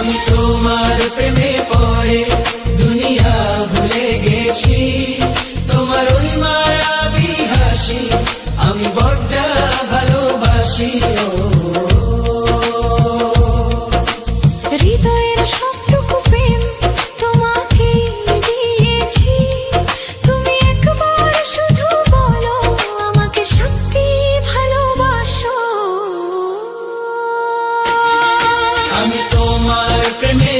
আমি তোমার প্রেমে পড়ে দুনিয়া ভুলে গেছি, তোমার ওই মায়াবী হাসি আমি বড্ড ভালোবাসি। হৃদয়ের সবটুকু প্রেম তোমাকে দিয়েছি, তুমি একবার শুধু বলো আমাকে সত্যি ভালোবাসো। আমি তোমার প্রেমে